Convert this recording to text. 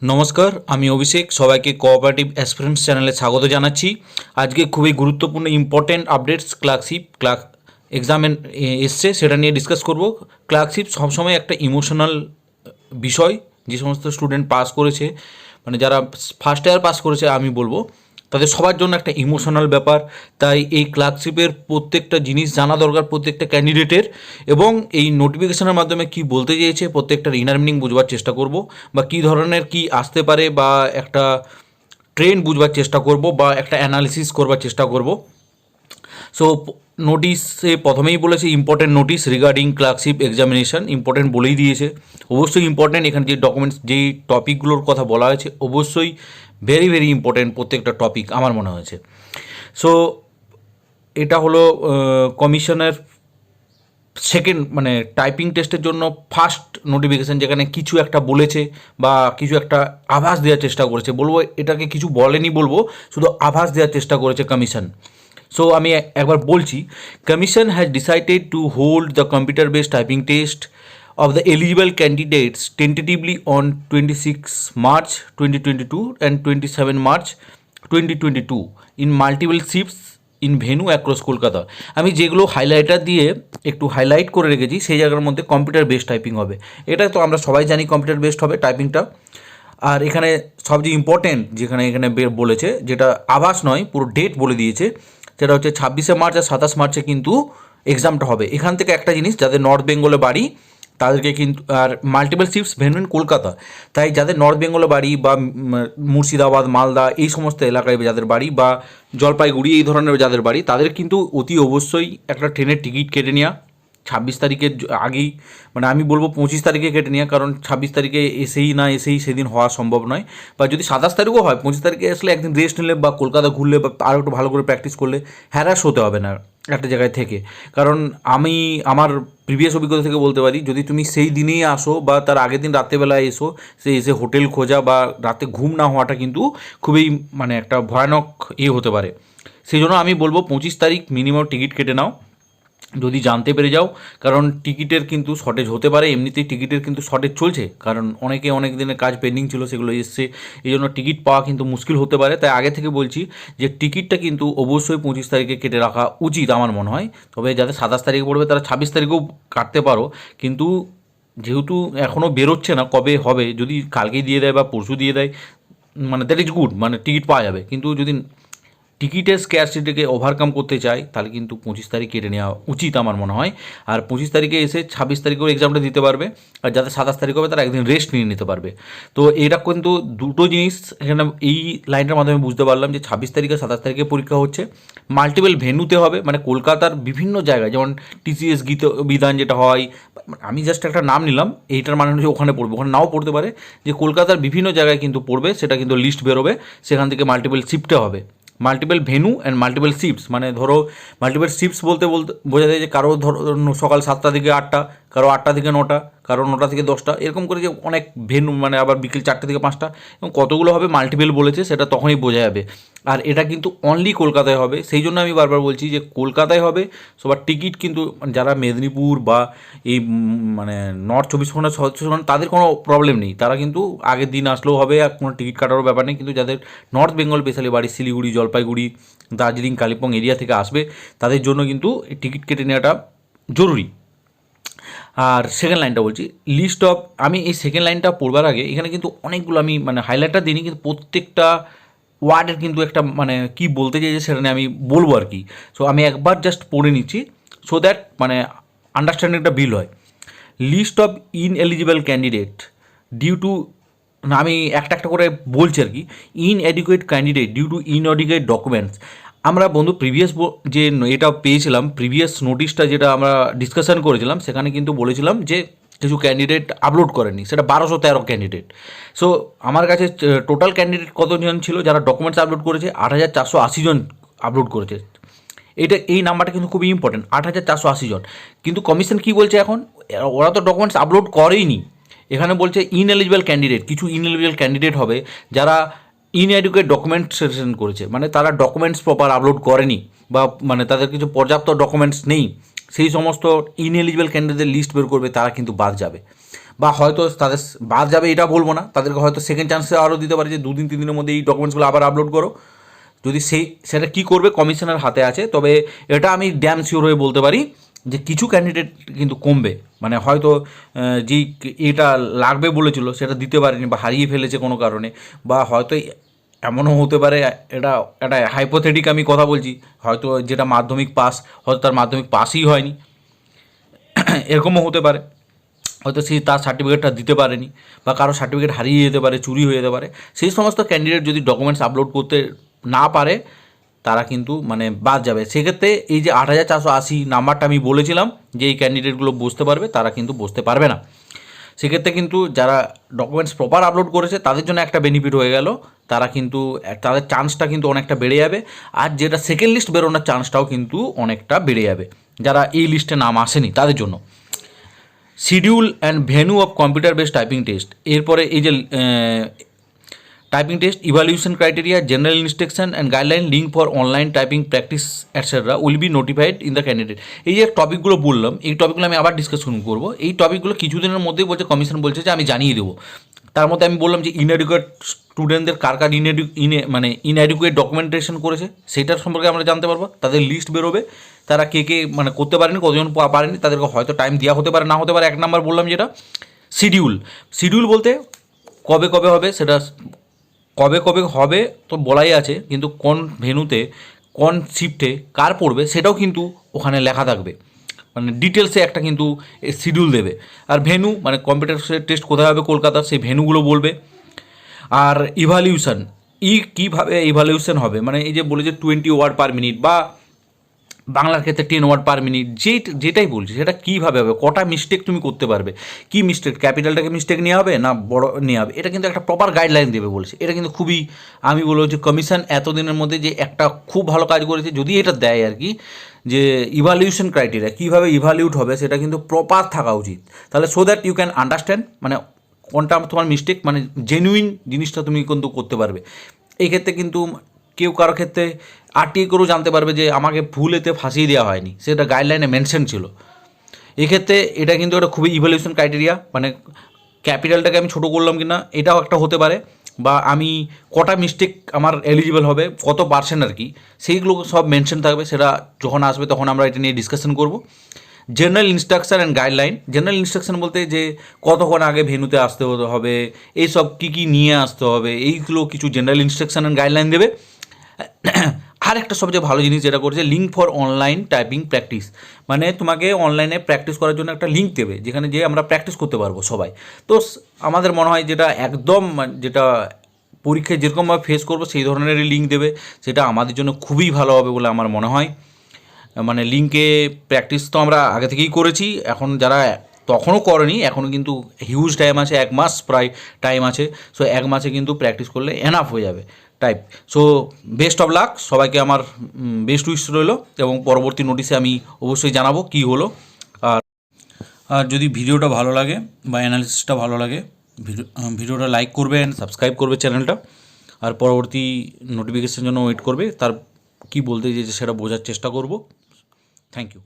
নমস্কার, আমি অভিষেক। সবাইকে কোঅপারেটিভ অ্যাসপিরেন্টস চ্যানেলে স্বাগত জানাচ্ছি। আজকে খুবই গুরুত্বপূর্ণ ইম্পর্টেন্ট আপডেটস ক্লার্ক এক্সাম এসছে, সেটা নিয়ে ডিসকাস করব। ক্লার্কশিপ সবসময় একটা ইমোশনাল বিষয়। যে সমস্ত স্টুডেন্ট পাস করেছে, মানে যারা ফার্স্ট ইয়ার পাস করেছে, আমি বলবো তাদের সবার জন্য একটা ইমোশনাল ব্যাপার। তাই এই ক্লার্কশিপের প্রত্যেকটা জিনিস জানা দরকার প্রত্যেকটা ক্যান্ডিডেটের, এবং এই নোটিফিকেশনের মাধ্যমে কি বলতে চেয়েছে প্রত্যেকটার ইনার মিনিং বুঝবার চেষ্টা করব, বা কী ধরনের কি আসতে পারে, বা একটা ট্রেন্ড বুঝবার চেষ্টা করব, বা একটা অ্যানালিসিস করবার চেষ্টা করব। সো নোটিশে প্রথমেই বলেছে important notice regarding clerkship examination, important বলেই দিয়েছে। অবশ্যই ইম্পর্টেন্ট, এখানে যে ডকুমেন্টস যেই টপিকগুলোর কথা বলা হয়েছে অবশ্যই ভেরি ভেরি ইম্পর্টেন্ট প্রত্যেকটা টপিক আমার মনে হয়েছে। সো এটা হলো কমিশনের সেকেন্ড, মানে টাইপিং টেস্টের জন্য ফার্স্ট নোটিফিকেশান, যেখানে কিছু একটা বলেছে বা কিছু একটা আভাস দেওয়ার চেষ্টা করেছে। বলবো এটাকে কিছু বলেনি, বলবো শুধু আভাস দেওয়ার চেষ্টা করেছে কমিশন। সো আমি একবার বলছি, commission has decided to hold the computer based typing test of the eligible candidates tentatively on 26 March 2022 and 27 March 2022 in multiple shifts in venue across Kolkata. আমি যেগুলো হাইলাইটার দিয়ে একটু হাইলাইট করে রেখেছি সেই জায়গার মধ্যে কম্পিউটার বেসড টাইপিং হবে। এটা তো আমরা সবাই জানি কম্পিউটার বেসড হবে টাইপিংটা। আর এখানে সবচেয়ে ইম্পর্টেন্ট যেখানে এখানে বলেছে, যেটা আভাস নয় পুরো ডেট বলে দিয়েছে, সেটা হচ্ছে 26শে মার্চ আর 27 মার্চে কিন্তু এক্সামটা হবে। এখান থেকে একটা জিনিস, যাদের নর্থ বেঙ্গলে বাড়ি তাদেরকে কিন্তু, আর multiple shifts venue in Kolkata, তাই যাদের নর্থ বেঙ্গলে বাড়ি বা মুর্শিদাবাদ মালদা এই সমস্ত এলাকায় যাদের বাড়ি, বা জলপাইগুড়ি এই ধরনের যাদের বাড়ি, তাদের কিন্তু অতি অবশ্যই একটা ট্রেনের টিকিট কেটে নেওয়া 26 তারিখের আগেই। মানে আমি বলবো 25 তারিখে কেটে নেওয়া, কারণ 26 তারিখে এসেই সেদিন হওয়া সম্ভব নয়। বা যদি 27 তারিখও হয়, 25 তারিখে আসলে একদিন রেস্ট নিলে বা কলকাতা ঘুরলে বা আরও একটু ভালো করে প্র্যাকটিস করলে হ্যারাস হতে হবে না একটা জায়গায় থেকে। কারণ আমি আমার প্রিভিয়াস অভিজ্ঞতা থেকে বলতে পারি, যদি তুমি সেই দিনেই আসো বা তার আগের দিন রাত্রেবেলায় এসো, সে এসে হোটেল খোঁজা বা রাতে ঘুম না হওয়াটা কিন্তু খুবই মানে একটা ভয়ানক হতে পারে। সেই জন্য আমি বলবো 25 তারিখ মিনিমাম টিকিট কেটে নাও, যদি জানতে পেরে যাও। কারণ টিকিটের কিন্তু শর্টেজ হতে পারে, এমনিতেই টিকিটের কিন্তু শর্টেজ চলছে, কারণ অনেকে অনেক দিনের কাজ পেন্ডিং ছিল সেগুলো এসছে, এই জন্য টিকিট পাওয়া কিন্তু মুশকিল হতে পারে। তাই আগে থেকে বলছি যে টিকিটটা কিন্তু অবশ্যই 25 তারিখে কেটে রাখা উচিত আমার মনে হয়। তবে যাদের 27 তারিখে পড়বে তারা 26 তারিখেও কাটতে পারো, কিন্তু যেহেতু এখনও বেরোচ্ছে না কবে হবে, যদি কালকেই দিয়ে দেয় বা পরশু দিয়ে দেয়, মানে দ্যাট ইজ গুড, মানে টিকিট পাওয়া যাবে। কিন্তু যদি টিকিটের স্ক্যারসিটিকে ওভারকাম করতে চাই তাহলে কিন্তু 25 তারিখ কেটে নেওয়া উচিত আমার মনে হয়। আর 25 তারিখে এসে 26 তারিখেও এক্সামটা দিতে পারবে, আর যাদের 27 তারিখ হবে তারা একদিন রেস্ট নিয়ে নিতে পারবে। তো এটা কিন্তু দুটো জিনিস এখানে এই লাইনটার মাধ্যমে বুঝতে পারলাম যে 26 তারিখ আর 27 তারিখে পরীক্ষা হচ্ছে, মাল্টিপল ভেন্যুতে হবে, মানে কলকাতার বিভিন্ন জায়গায়, যেমন টিসিএস বিধান যেটা হয়, আমি জাস্ট একটা নাম নিলাম, এইটার মানে হচ্ছে ওখানে পড়বে, ওখানে নাও পড়তে পারে, যে কলকাতার বিভিন্ন জায়গায় কিন্তু পড়বে, সেটা কিন্তু লিস্ট বেরোবে, সেখান থেকে মাল্টিপল শিফটে হবে। Multiple venue and multiple shifts, মানে ধরো মাল্টিপল শিফটস বলতে বলতে বোঝা যায় যে কারো ধরো সকাল 7টা থেকে 8টা, কারো 8টা থেকে 9টা, কারো 9টা থেকে 10টা, এরকম করে যে অনেক ভেনু, মানে আবার বিকেল 4টে থেকে 5টা, এবং কতগুলো হবে মাল্টিপল বলেছে সেটা তখনই বোঝা যাবে। আর এটা কিন্তু অনলি কলকাতায় হবে, সেই জন্য আমি বারবার বলছি যে কলকাতায় হবে। সবার টিকিট কিন্তু যারা মেদিনীপুর বা এই মানে নর্থ 24 পরগনা, সাউথ 24 পরগনা, তাদের কোনো প্রবলেম নেই, তারা কিন্তু আগের দিন আসলেও হবে, আর কোনো টিকিট কাটারও ব্যাপার নেই। কিন্তু যাদের নর্থ বেঙ্গল স্পেশালি বাড়ি শিলিগুড়ি, জলপাইগুড়ি, দার্জিলিং, কালিম্পং এরিয়া থেকে আসবে, তাদের জন্য কিন্তু টিকিট কেটে নেওয়াটা জরুরি। আর সেকেন্ড লাইনটা বলছি, লিস্ট অফ, আমি এই সেকেন্ড লাইনটা পড়বার আগে এখানে কিন্তু অনেকগুলো আমি মানে হাইলাইটটা দিইনি, কিন্তু প্রত্যেকটা ওয়ার্ডের কিন্তু একটা মানে কি বলতে চাইছে সেটা নিয়ে আমি বলবো আর কি। সো আমি একবার জাস্ট পড়ে নিচ্ছি, সো দ্যাট মানে আন্ডারস্ট্যান্ডিংটা বিল হয়। List of ineligible candidate due to, না আমি একটা একটা করে বলছি আর কি। Inadequate candidate due to inadequate documents. আমরা বন্ধু প্রিভিয়াস যে এটা পেয়েছিলাম, প্রিভিয়াস নোটিশটা যেটা আমরা ডিসকাশন করেছিলাম, সেখানে কিন্তু বলেছিলাম যে কিছু ক্যান্ডিডেট আপলোড করেনি, সেটা 1213 ক্যান্ডিডেট। সো আমার কাছে টোটাল ক্যান্ডিডেট কতজন ছিল যারা ডকুমেন্টস আপলোড করেছে? 8480 জন আপলোড করেছে। এই নাম্বারটা কিন্তু খুবই ইম্পর্টেন্ট, 8480 জন। কিন্তু কমিশন কি বলছে এখন? ওরা তো ডকুমেন্টস আপলোড করেইনি, এখানে বলছে ইনএলিজিবল ক্যান্ডিডেট, কিছু ইনএলিজিবল ক্যান্ডিডেট হবে যারা ইনএডুকেট ডকুমেন্টেশন করেছে, মানে তারা ডকুমেন্টস প্রপার আপলোড করেনি, বা মানে তাদের কিছু পর্যাপ্ত ডকুমেন্টস নেই, সেই সমস্ত ইনএলিজিবল ক্যান্ডিডেটদের লিস্ট বের করবে, তারা কিন্তু বাদ যাবে। বা হয়তো তাদের বাদ যাবে এটা বলবো না, তাদেরকে হয়তো সেকেন্ড চান্সে আরও দিতে পারে যে 2 দিন 3 দিনের মধ্যে এই ডকুমেন্টসগুলো আবার আপলোড করো। যদি সেটা কী করবে কমিশনের হাতে আছে, তবে এটা আমি ড্যাম শিওর হয়ে বলতে পারি যে কিছু ক্যান্ডিডেট কিন্তু কমবে, মানে হয়তো যেই এটা লাগবে বলেছিল সেটা দিতে পারেনি বা হারিয়ে ফেলেছে কোনো কারণে, বা হয়তো এমনও হতে পারে, এটা একটা হাইপোথেটিক আমি কথা বলছি, হয়তো যেটা মাধ্যমিক পাস হয়তো তার মাধ্যমিক পাসই হয়নি, এরকমও হতে পারে, হয়তো সে তার সার্টিফিকেটটা দিতে পারেনি, বা কারো সার্টিফিকেট হারিয়ে যেতে পারে, চুরি হয়ে যেতে পারে। সেই সমস্ত ক্যান্ডিডেট যদি ডকুমেন্টস আপলোড করতে না পারে তারা কিন্তু মানে বাদ যাবে। সেক্ষেত্রে এই যে 8,480 নাম্বারটা আমি বলেছিলাম যে এই ক্যান্ডিডেটগুলো বসতে পারবে, তারা কিন্তু বসতে পারবে না। সেক্ষেত্রে কিন্তু যারা ডকুমেন্টস প্রপার আপলোড করেছে তাদের জন্য একটা বেনিফিট হয়ে গেল, তারা কিন্তু তাদের চান্সটা কিন্তু অনেকটা বেড়ে যাবে, আর যেটা সেকেন্ড লিস্ট বেরোনোর চান্সটাও কিন্তু অনেকটা বেড়ে যাবে যারা এই লিস্টে নাম আসেনি তাদের জন্য। Schedule and venue of computer based typing test, এরপরে এই যে typing test, evaluation criteria, general instruction and guideline, link for online typing practice etcetera will be notified in the candidate. এই যে টপিকগুলো বললাম, এই টপিকগুলো আমি আবার ডিসকাশন করবো। এই টপিকগুলো কিছুদিনের মধ্যেই বলছে, কমিশন বলছে যে আমি জানিয়ে দেবো। তার মধ্যে আমি বললাম যে ইনএডুকেট স্টুডেন্টদের কার কার ইনএডুকেট ডকুমেন্টেশন করেছে সেটার সম্পর্কে আমরা জানতে পারবো, তাদের লিস্ট বেরোবে, তারা কে কে মানে করতে পারেনি, কতজন পারেনি, তাদেরকে হয়তো টাইম দেওয়া হতে পারে, না হতে পারে। 1 নাম্বার বললাম যেটা শিডিউল বলতে কবে কবে হবে, সেটা কবে কবে হবে তো বলাই আছে, কিন্তু কোন ভেন্যুতে কোন শিফটে কার পড়বে সেটাও কিন্তু ওখানে লেখা থাকবে, মানে ডিটেলসে একটা কিন্তু শিডিউল দেবে। আর ভেন্যু মানে কম্পিউটার টেস্ট কোথায় হবে কলকাতা, সেই ভেন্যুগুলো বলবে। আর ইভ্যালুয়েশন কীভাবে ইভ্যালুয়েশন হবে, মানে এই যে বলে যে 20 ওয়ার্ড পার মিনিট, বা বাংলার ক্ষেত্রে 10 ওয়ার্ড পার মিনিট, যেটাই বলছি সেটা কীভাবে হবে, কটা মিস্টেক তুমি করতে পারবে, কী মিস্টেক, ক্যাপিটালটাকে মিস্টেক নেওয়া হবে না বড় নেওয়া হবে, এটা কিন্তু একটা প্রপার গাইডলাইন দেবে বলছে। এটা কিন্তু খুবই, আমি বলবো যে কমিশন এতদিনের মধ্যে যে একটা খুব ভালো কাজ করেছে, যদি এটা দেয় আর কি, যে ইভ্যালুয়েশন ক্রাইটেরিয়া কীভাবে ইভ্যালুয়েট হবে সেটা কিন্তু প্রপার থাকা উচিত, তাহলে so that you can understand মানে কোনটা তোমার মিস্টেক, মানে জেনুইন জিনিসটা তুমি কিন্তু করতে পারবে। এই ক্ষেত্রে কিন্তু কেউ কারো ক্ষেত্রে আরটিআই করেও জানতে পারবে যে আমাকে ভুল এতে ফাঁসিয়ে দেওয়া হয়নি, সেটা গাইডলাইনে মেনশন ছিল। এক্ষেত্রে এটা কিন্তু একটা খুবই ইভ্যালুয়েশন ক্রাইটেরিয়া, মানে ক্যাপিটালটাকে আমি ছোটো করলাম কি না এটাও একটা হতে পারে, বা আমি কটা মিস্টেক আমার এলিজিবল হবে, কত পার্সেন্ট আর কি, সেইগুলো সব মেনশন থাকবে। সেটা যখন আসবে তখন আমরা এটা নিয়ে ডিসকাশন করব। General instruction and guideline, general instruction বলতে যে কতক্ষণ আগে ভেন্যুতে আসতে হবে, এইসব কী কী নিয়ে আসতে হবে, এইগুলো কিছু জেনারেল ইনস্ট্রাকশন অ্যান্ড গাইডলাইন দেবে। আর একটা সবচেয়ে ভালো জিনিস যেটা করছে, link for online typing practice, মানে তোমাকে অনলাইনে প্র্যাকটিস করার জন্য একটা লিঙ্ক দেবে, যেখানে যে আমরা প্র্যাকটিস করতে পারবো সবাই। তো আমাদের মনে হয় যেটা একদম যেটা পরীক্ষায় যেরকমভাবে ফেস করবো সেই ধরনেরই লিঙ্ক দেবে, সেটা আমাদের জন্য খুবই ভালো হবে বলে আমার মনে হয়। মানে লিঙ্কে প্র্যাকটিস তো আমরা আগে থেকেই করেছি, এখন যারা তখনও করেনি এখনও কিন্তু হিউজ টাইম আছে, 1 মাস প্রায় টাইম আছে। সো 1 মাসে কিন্তু প্র্যাকটিস করলে এনাফ হয়ে যাবে type. So best of luck, সবাইকে আমার বেস্ট উইশ রইল, এবং পরবর্তী নোটিশে আমি অবশ্যই জানাবো কী হলো। আর যদি ভিডিওটা ভালো লাগে বা অ্যানালিসিসটা ভালো লাগে, ভিডিওটা লাইক করবেন, সাবস্ক্রাইব করবে চ্যানেলটা, আর পরবর্তী নোটিফিকেশানের জন্য ওয়েট করবে, তার কী বলতে চেয়েছে সেটা বোঝার চেষ্টা করব। Thank you.